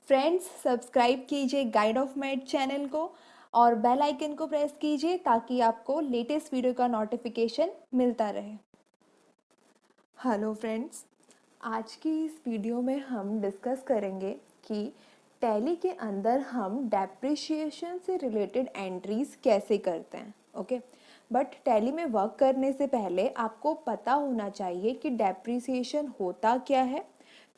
Friends, subscribe कीजिए guide of math channel को और बेल आइकन को प्रेस कीजिए ताकि आपको लेटेस्ट वीडियो का नोटिफिकेशन मिलता रहे। हेलो फ्रेंड्स, आज की इस वीडियो में हम डिस्कस करेंगे कि टैली के अंदर हम डेप्रिशिएशन से रिलेटेड एंट्रीज कैसे करते हैं। ओके, बट टैली में वर्क करने से पहले आपको पता होना चाहिए कि डेप्रिसिएशन होता क्या है,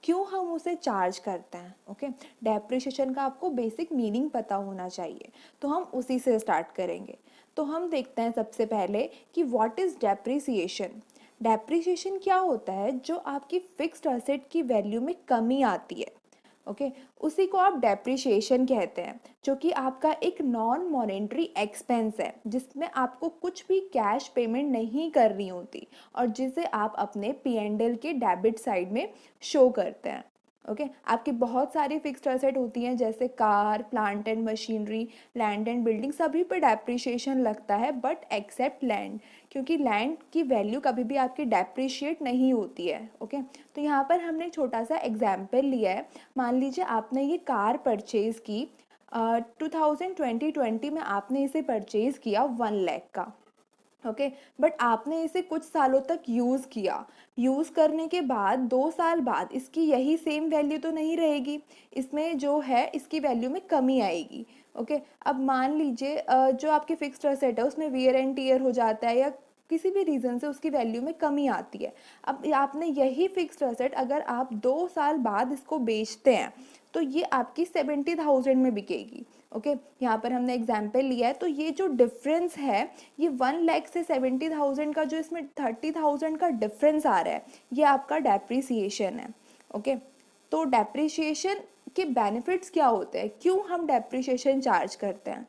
क्यों हम उसे चार्ज करते हैं। ओके, डेप्रिसिएशन का आपको बेसिक मीनिंग पता होना चाहिए, तो हम उसी से स्टार्ट करेंगे। तो हम देखते हैं सबसे पहले कि व्हाट इज़ डेप्रिसिएशन। डेप्रिसिएशन क्या होता है? जो आपकी फिक्स्ड असेट की वैल्यू में कमी आती है। ओके, उसी को आप डेप्रिसिएशन कहते हैं, जो कि आपका एक नॉन मॉनेटरी एक्सपेंस है जिसमें आपको कुछ भी कैश पेमेंट नहीं करनी होती और जिसे आप अपने P&L के डेबिट साइड में शो करते हैं। ओके, आपकी बहुत सारी फिक्स्ड असेट होती हैं जैसे car, plant and machinery, land and building, सभी पे डेप्रिसिएशन लगता है बट एक्सेप्ट लैंड, क्योंकि लैंड की वैल्यू कभी भी आपकी डेप्रिशिएट नहीं होती है। ओके, तो यहाँ पर हमने एक छोटा सा एग्जाम्पल लिया है। मान लीजिए आपने ये कार परचेज की 2020 में आपने इसे परचेज किया 1 लाख का। ओके, बट आपने इसे कुछ सालों तक यूज़ किया। यूज़ करने के बाद 2 साल बाद इसकी यही सेम वैल्यू तो नहीं रहेगी, इसमें जो है इसकी वैल्यू में कमी आएगी। ओके, अब मान लीजिए जो आपकी फिक्स्ड असेट है उसमें वियर एंड टीयर हो जाता है या किसी भी रीज़न से उसकी वैल्यू में कमी आती है। अब आपने यही फिक्स्ड असेट अगर आप 2 साल बाद इसको बेचते हैं तो ये आपकी 70,000 में बिकेगी। ओके, यहाँ पर हमने एग्जाम्पल लिया है, तो ये जो डिफरेंस है, ये 1 लाख से 70,000 का जो इसमें 30,000 का डिफरेंस आ रहा है, ये आपका डेप्रिसिएशन है। ओके, तो डेप्रिसिएशन के बेनिफिट्स क्या होते हैं, क्यों हम डेप्रिसिएशन चार्ज करते हैं?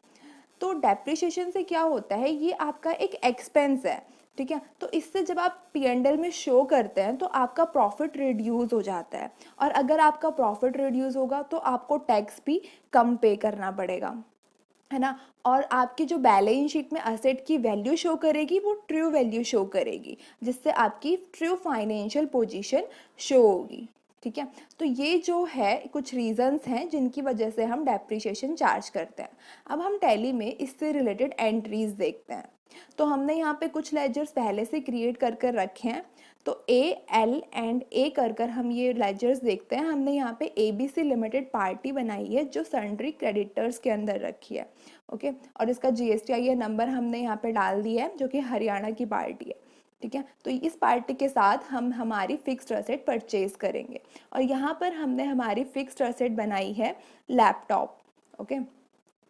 तो डेप्रिसिएशन से क्या होता है, ये आपका एक एक्सपेंस है। ठीक है, तो इससे जब आप P&L में शो करते हैं तो आपका प्रॉफिट रिड्यूस हो जाता है, और अगर आपका प्रॉफिट रिड्यूस होगा तो आपको टैक्स भी कम पे करना पड़ेगा, है ना। और आपकी जो बैलेंस शीट में असेट की वैल्यू शो करेगी वो ट्रू वैल्यू शो करेगी, जिससे आपकी ट्रू फाइनेंशियल पोजीशन शो होगी। ठीक है, तो ये जो है कुछ रीजंस हैं जिनकी वजह से हम डेप्रिसिएशन चार्ज करते हैं। अब हम टैली में इससे रिलेटेड एंट्रीज देखते हैं। तो हमने यहाँ पे कुछ लेजर्स पहले से क्रिएट कर कर रखे हैं। तो A, L एंड A कर कर हम ये लेजर्स देखते हैं। हमने यहाँ पे ABC लिमिटेड पार्टी बनाई है जो सन्ड्री क्रेडिटर्स के अंदर रखी है। ओके, और इसका GSTIN नंबर हमने यहाँ पे डाल दिया है जो कि हरियाणा की पार्टी है। ठीक है, तो इस पार्टी के साथ हम हमारी फिक्स्ड असेट परचेज करेंगे, और यहाँ पर हमने हमारी फिक्स्ड असेट बनाई है लैपटॉप। ओके,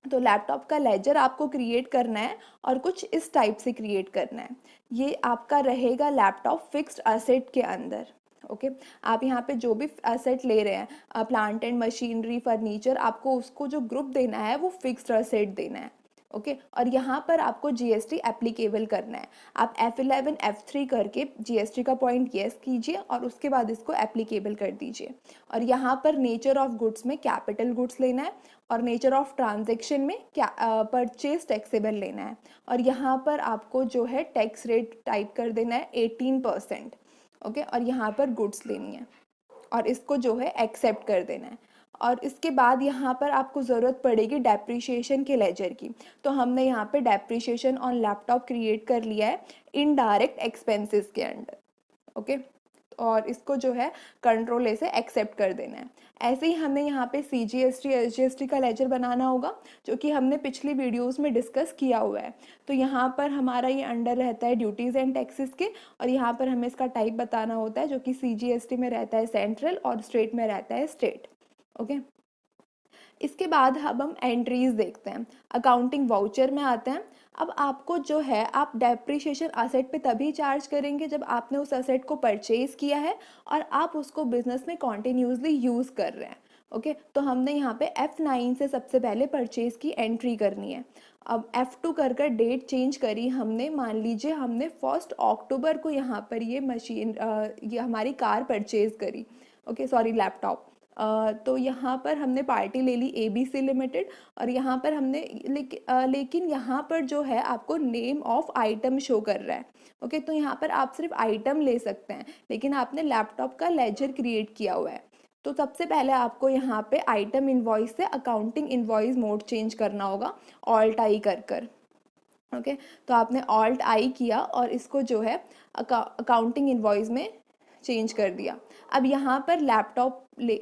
तो लैपटॉप का लेजर आपको क्रिएट करना है और कुछ इस टाइप से क्रिएट करना है। ये आपका रहेगा लैपटॉप फिक्स्ड असेट के अंदर। ओके, आप यहाँ पे जो भी असेट ले रहे हैं, प्लांट एंड मशीनरी, फर्नीचर, आपको उसको जो ग्रुप देना है वो फिक्स्ड असेट देना है। ओके, और यहाँ पर आपको GST एप्लीकेबल करना है। आप F11 F3 करके GST का पॉइंट येस कीजिए और उसके बाद इसको एप्लीकेबल कर दीजिए। और यहाँ पर नेचर ऑफ गुड्स में कैपिटल गुड्स लेना है और नेचर ऑफ ट्रांजेक्शन में क्या परचेज टैक्सेबल लेना है। और यहाँ पर आपको जो है टैक्स रेट टाइप कर देना है 18%। ओके, और यहाँ पर गुड्स लेनी है और इसको जो है एक्सेप्ट कर देना है। और इसके बाद यहाँ पर आपको ज़रूरत पड़ेगी डेप्रिशिएशन के लेजर की। तो हमने यहाँ पे डेप्रिशिएशन ऑन लैपटॉप क्रिएट कर लिया है इनडायरेक्ट एक्सपेंसेस के अंडर। ओके, और इसको जो है कंट्रोल ए से एक्सेप्ट कर देना है। ऐसे ही हमें यहाँ पे CGST SGST का लेजर बनाना होगा, जो कि हमने पिछली वीडियोस में डिस्कस किया हुआ है। तो यहाँ पर हमारा ये अंडर रहता है ड्यूटीज़ एंड टैक्सेस के, और यहाँ पर हमें इसका टाइप बताना होता है, जो कि CGST में रहता है सेंट्रल और स्टेट में रहता है स्टेट। ओके, इसके बाद अब हम एंट्रीज देखते हैं। अकाउंटिंग वाउचर में आते हैं। अब आपको जो है, आप डेप्रिशिएशन असेट पे तभी चार्ज करेंगे जब आपने उस असेट को परचेज किया है और आप उसको बिजनेस में कॉन्टिन्यूसली यूज़ कर रहे हैं। ओके, तो हमने यहाँ पे F9 से सबसे पहले परचेज की एंट्री करनी है। अब F2 कर कर डेट चेंज करी हमने। मान लीजिए हमने 1 अक्टूबर को यहाँ पर ये हमारी कार परचेज करी। Okay, sorry, laptop. तो यहाँ पर हमने पार्टी ले ली ABC लिमिटेड, और यहाँ पर हमने लेकिन यहाँ पर जो है आपको नेम ऑफ आइटम शो कर रहा है। ओके, तो यहाँ पर आप सिर्फ आइटम ले सकते हैं, लेकिन आपने लैपटॉप का लेजर क्रिएट किया हुआ है। तो सबसे पहले आपको यहाँ पे आइटम इनवॉइस से अकाउंटिंग इनवॉइस मोड चेंज करना होगा, ऑल्ट आई कर ओके। तो आपने ऑल्ट आई किया और इसको जो है अकाउंटिंग इनवॉइस में चेंज कर दिया। अब यहाँ पर लैपटॉप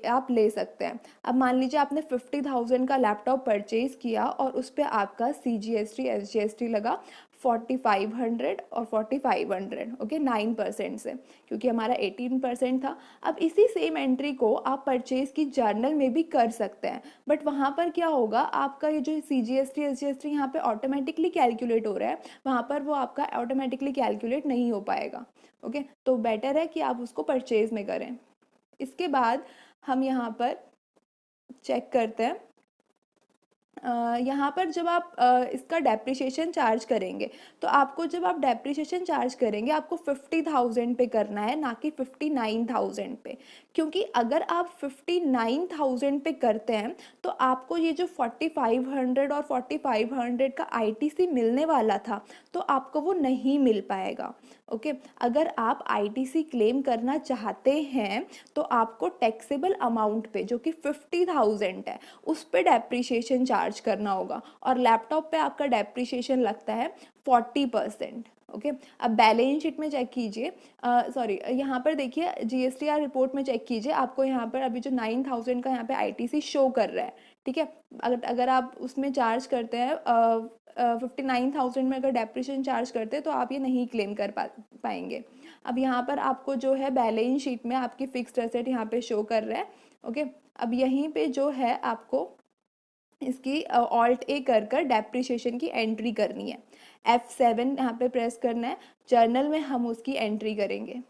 आप ले सकते हैं। अब मान लीजिए आपने 50,000 का लैपटॉप परचेज किया और उस पर आपका CGST SGST लगा 4500 और 4500, ओके, 9% से, क्योंकि हमारा 18% था। अब इसी सेम एंट्री को आप परचेज की जर्नल में भी कर सकते हैं, बट वहाँ पर क्या होगा, आपका ये जो CGST SGST यहाँ पे ऑटोमेटिकली कैलकुलेट हो रहा है, वहाँ पर वो आपका ऑटोमेटिकली कैलकुलेट नहीं हो पाएगा। ओके, तो बेटर है कि आप उसको परचेज में करें। इसके बाद हम यहाँ पर चेक करते हैं, यहाँ पर जब आप इसका डेप्रिसिएशन चार्ज करेंगे, तो आपको जब आप डेप्रिसिएशन चार्ज करेंगे आपको 50,000 पे करना है, ना कि 59,000 पे। क्योंकि अगर आप 59,000 पे करते हैं तो आपको ये जो 4500 और 4500 का ITC मिलने वाला था, तो आपको वो नहीं मिल पाएगा। ओके, अगर आप ITC क्लेम करना चाहते हैं तो आपको टैक्सेबल अमाउंट पे, जो कि 50,000 है, उस पे डेप्रिसिएशन चार्ज करना होगा, और लैपटॉप पे आपका डेप्रिसिएशन लगता है 40%। ओके, अब बैलेंस शीट में चेक कीजिए, सॉरी यहाँ पर देखिए GSTR रिपोर्ट में चेक कीजिए, आपको यहाँ पर अभी जो 9,000 का यहाँ पे ITC शो कर रहा है, ठीक है। अगर आप उसमें चार्ज करते हैं 59,000 में अगर डेप्रिसिएशन चार्ज करते हैं तो आप ये नहीं क्लेम कर पाएंगे। अब यहाँ पर आपको जो है बैलेंस शीट में आपकी फिक्स्ड एसेट यहाँ पे शो कर रहा है। ओके, अब यहीं पे जो है आपको इसकी ऑल्ट ए कर डेप्रिसिएशन की एंट्री करनी है। F7 यहाँ पे प्रेस करना है, जर्नल में हम उसकी एंट्री करेंगे,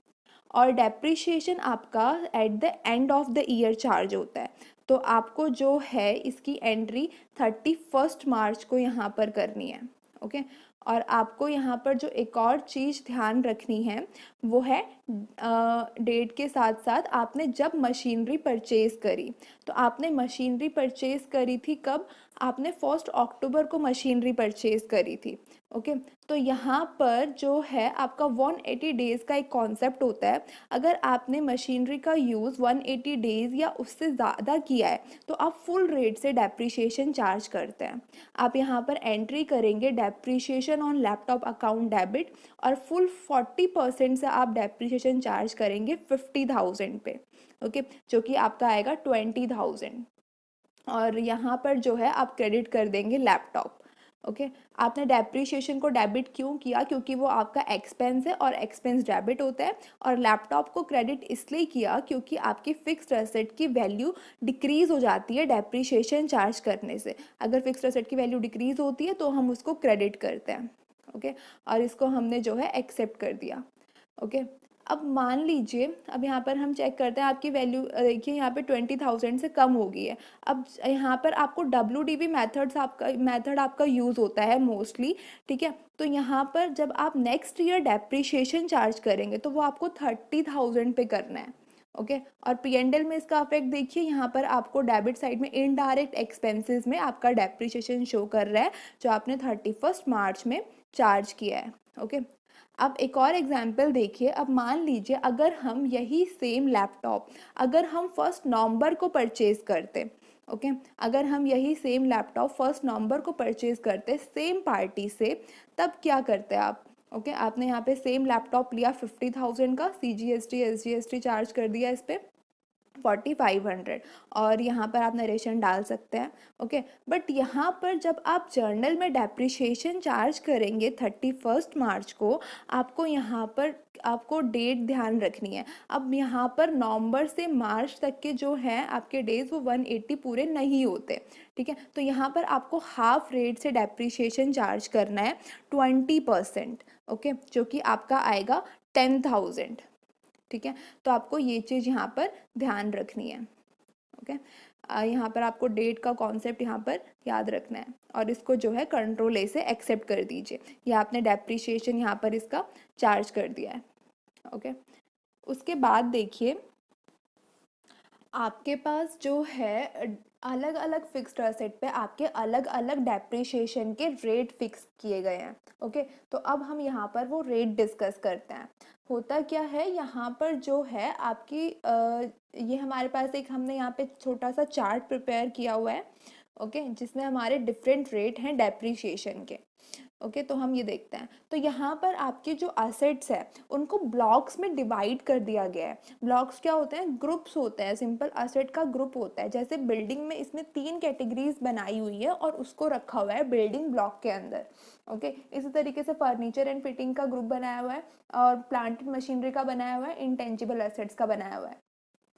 और डेप्रिसिएशन आपका at the end of the year charge होता है। तो आपको जो है इसकी एंट्री 31 मार्च को यहाँ पर करनी है। ओके, और आपको यहाँ पर जो एक और चीज़ ध्यान रखनी है वो है डेट के साथ साथ आपने जब मशीनरी परचेज़ करी, तो आपने मशीनरी परचेज़ करी थी कब, आपने 1 अक्टूबर को मशीनरी परचेज़ करी थी। ओके, तो यहाँ पर जो है आपका 180 डेज़ का एक कॉन्सेप्ट होता है। अगर आपने मशीनरी का यूज़ 180 डेज़ या उससे ज़्यादा किया है तो आप फुल रेट से डेप्रिसिएशन चार्ज करते हैं। आप यहाँ पर एंट्री करेंगे depreciation on laptop account debit, और फुल 40% से आप डेप्रिसिएशन चार्ज करेंगे 50,000 पे। ओके, जो कि आपका आएगा 20,000, और यहाँ पर जो है आप क्रेडिट कर देंगे लैपटॉप। ओके, आपने डेप्रिसिएशन को डेबिट क्यों किया, क्योंकि वो आपका एक्सपेंस है और एक्सपेंस डेबिट होता है, और लैपटॉप को क्रेडिट इसलिए किया क्योंकि आपकी फिक्स्ड एसेट की वैल्यू डिक्रीज़ हो जाती है डेप्रिसिएशन चार्ज करने से। अगर फिक्स्ड एसेट की वैल्यू डिक्रीज़ होती है तो हम उसको क्रेडिट करते हैं। ओके, और इसको हमने जो है एक्सेप्ट कर दिया। ओके, अब मान लीजिए, अब यहाँ पर हम चेक करते हैं आपकी वैल्यू, देखिए यहाँ पे 20,000 से कम हो गई है। अब यहाँ पर आपको WDV मेथड आपका यूज़ होता है मोस्टली, ठीक है। तो यहाँ पर जब आप नेक्स्ट ईयर डेप्रिसिएशन चार्ज करेंगे तो वो आपको 30,000 पे करना है। ओके, और P&L में इसका इफेक्ट देखिए, यहाँ पर आपको डेबिट साइड में इनडायरेक्ट एक्सपेंसेस में आपका डेप्रिसिएशन शो कर रहा है, जो आपने 31 मार्च में चार्ज किया है। ओके, अब एक और एग्जाम्पल देखिए। अब मान लीजिए अगर हम यही सेम लैपटॉप अगर हम 1 नवंबर को परचेज़ करते, ओके, अगर हम यही सेम लैपटॉप 1 नवंबर को परचेज़ करते सेम पार्टी से, तब क्या करते आप। ओके, आपने यहाँ पे सेम लैपटॉप लिया 50,000 का, CGST SGST चार्ज कर दिया इस पर 4500, और यहाँ पर आप नरेशन डाल सकते हैं। ओके, बट यहाँ पर जब आप जर्नल में डेप्रिसिएशन चार्ज करेंगे 31 मार्च को, आपको यहाँ पर आपको डेट ध्यान रखनी है। अब यहाँ पर नवंबर से मार्च तक के जो हैं आपके डेज वो 180 पूरे नहीं होते, ठीक है। तो यहाँ पर आपको हाफ रेट से डेप्रिसिएशन चार्ज करना है 20%। ओके, जो कि आपका आएगा 10,000, ठीक है। तो आपको ये चीज़ यहाँ पर ध्यान रखनी है। ओके, यहाँ पर आपको डेट का कॉन्सेप्ट यहाँ पर याद रखना है, और इसको जो है कंट्रोल ए से एक्सेप्ट कर दीजिए। ये आपने डेप्रिसिएशन यहाँ पर इसका चार्ज कर दिया है। ओके, उसके बाद देखिए आपके पास जो है अलग अलग फिक्स्ड एसेट पे आपके अलग अलग डेप्रिसिएशन के रेट फिक्स किए गए हैं। ओके, तो अब हम यहाँ पर वो रेट डिस्कस करते हैं। होता क्या है यहाँ पर जो है आपकी ये हमारे पास एक हमने यहाँ पे छोटा सा चार्ट प्रिपेयर किया हुआ है, ओके, जिसमें हमारे डिफरेंट रेट हैं डेप्रीशिएशन के। ओके, तो हम ये देखते हैं। तो यहाँ पर आपके जो असेट्स है उनको ब्लॉक्स में डिवाइड कर दिया गया है। ब्लॉक्स क्या होते हैं? ग्रुप्स होते हैं, सिंपल असेट का ग्रुप होता है। जैसे बिल्डिंग में इसमें 3 कैटेगरीज बनाई हुई है और उसको रखा हुआ है बिल्डिंग ब्लॉक के अंदर। ओके, इसी तरीके से फर्नीचर एंड फिटिंग का ग्रुप बनाया हुआ है और प्लांट एंड मशीनरी का बनाया हुआ है, इंटेंजिबल एसेट्स का बनाया हुआ है।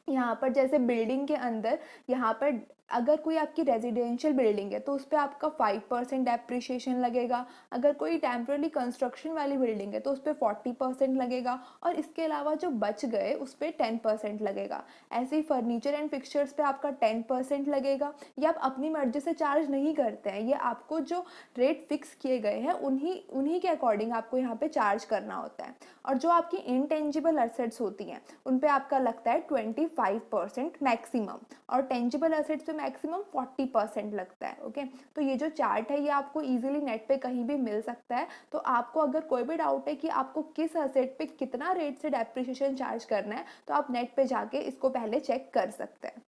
यहाँ पर जैसे बिल्डिंग के अंदर यहाँ पर अगर कोई आपकी रेजिडेंशियल बिल्डिंग है तो उस पर आपका 5% डेप्रिशिएशन लगेगा। अगर कोई टेम्पररी कंस्ट्रक्शन वाली बिल्डिंग है तो उस पर 40% लगेगा और इसके अलावा जो बच गए उस पर 10% लगेगा। ऐसे ही फर्नीचर एंड फिक्सचर्स पे आपका 10% लगेगा। ये आप अपनी मर्जी से चार्ज नहीं करते हैं, ये आपको जो रेट फिक्स किए गए हैं उन्हीं के अकॉर्डिंग आपको यहाँ पे चार्ज करना होता है। और जो आपकी इंटेंजिबल एसेट्स होती हैं उन पे आपका लगता है 25% मैक्सिमम और टेंजिबल एसेट्स पे मैक्सिमम 40% लगता है। ओके, तो ये जो चार्ट है ये आपको इजीली नेट पे कहीं भी मिल सकता है। तो आपको अगर कोई भी डाउट है कि आपको किस एसेट पे कितना रेट से डेप्रिसिएशन चार्ज करना है तो आप नेट पे जाके इसको पहले चेक कर सकते हैं।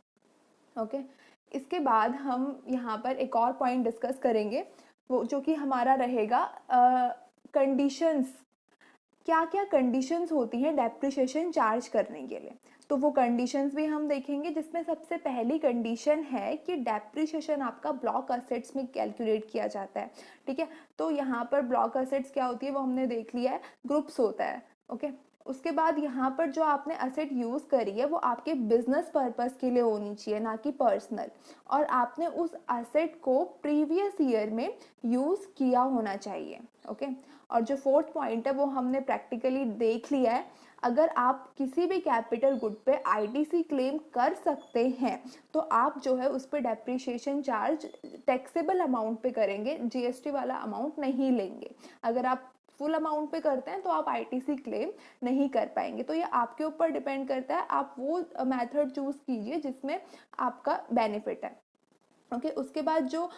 ओके, इसके बाद हम यहाँ पर एक और पॉइंट डिस्कस करेंगे, वो जो कि हमारा रहेगा कंडीशंस। क्या क्या कंडीशंस होती हैं डेप्रिसिएशन चार्ज करने के लिए, तो वो कंडीशंस भी हम देखेंगे, जिसमें सबसे पहली कंडीशन है कि डेप्रिसिएशन आपका ब्लॉक असेट्स में कैलकुलेट किया जाता है। ठीक है, तो यहाँ पर ब्लॉक असेट्स क्या होती है वो हमने देख लिया है, ग्रुप्स होता है। ओके, उसके बाद यहाँ पर जो आपने असेट यूज़ करी है वो आपके बिजनेस पर्पस के लिए होनी चाहिए, ना कि पर्सनल, और आपने उस असेट को प्रीवियस ईयर में यूज़ किया होना चाहिए। ओके, और जो फोर्थ पॉइंट है वो हमने प्रैक्टिकली देख लिया है। अगर आप किसी भी कैपिटल गुड पे आईटीसी क्लेम कर सकते हैं तो आप जो है उस पर डेप्रिसिएशन चार्ज टैक्सेबल अमाउंट पे करेंगे, जीएसटी वाला अमाउंट नहीं लेंगे। अगर आप फुल अमाउंट पे करते हैं तो आप आईटीसी क्लेम नहीं कर पाएंगे। तो ये आपके ऊपर डिपेंड करता है, आप वो मेथड चूज कीजिए जिसमें आपका बेनिफिट है। ओके, उसके बाद जो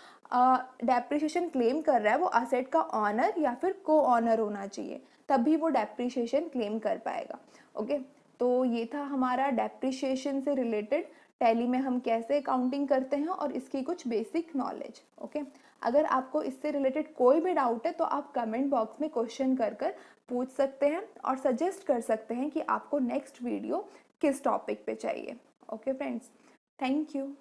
डेप्रिसिएशन क्लेम कर रहा है वो असेट का ऑनर या फिर को ऑनर होना चाहिए, तभी वो डेप्रिसिएशन क्लेम कर पाएगा। ओके, तो ये था हमारा डेप्रिसिएशन से रिलेटेड, टैली में हम कैसे अकाउंटिंग करते हैं और इसकी कुछ बेसिक नॉलेज। ओके, अगर आपको इससे रिलेटेड कोई भी डाउट है तो आप कमेंट बॉक्स में क्वेश्चन कर कर पूछ सकते हैं और सजेस्ट कर सकते हैं कि आपको नेक्स्ट वीडियो किस टॉपिक पे चाहिए। Okay friends, thank you.